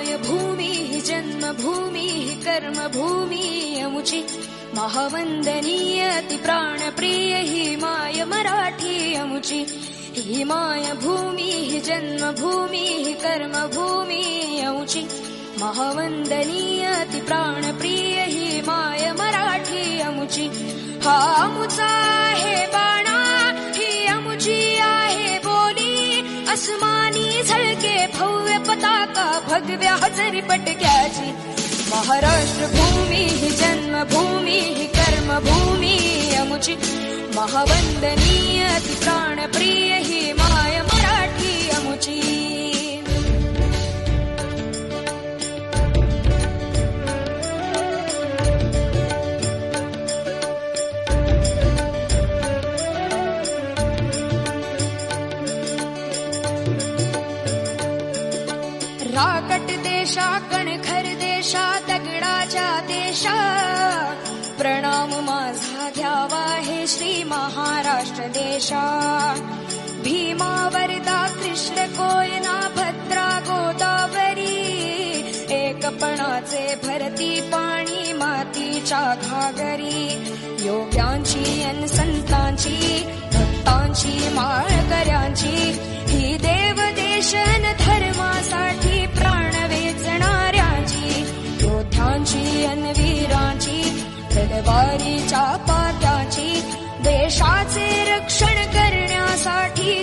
मायभूमी हि जन्मभूमी हि कर्मभूमी अमुची महावंदनीय ति प्राणप्रिय हि माय मराठी अमुची हि मायभूमी हि जन्मभूमी हि कर्मभूमी अमुची महावंदनीय ति प्राणप्रिय हि माय मराठी अमुची हा अमुचा आहे बाणा ही अमुची आहे बोली अस्मानी झळके भव्य पताका भगव्या हजरी पटक्याची महाराष्ट्र भूमी हि जन्मभूमी हि कर्मभूमी अमुची महावंदनीय ति प्राणप्रिय हि माय मराठी अमुची राकट देशा कणखर देशा दगडाच्या देशा प्रणाम माझा घ्यावा हे श्री महाराष्ट्र देशा भीमा वरदा कृष्ण कोयना भद्रा गोदावरी एकपणाचे भरती पाणी मातीच्या घागरी योग्यांची अन संतांची भक्तांची माळकऱ्यांची ही देव देशन धर्मासाठी प्राण वेचणाऱ्यांची योद्ध्यांची अन वीरांची तलवारीच्या पात्याची देशाचे रक्षण करण्यासाठी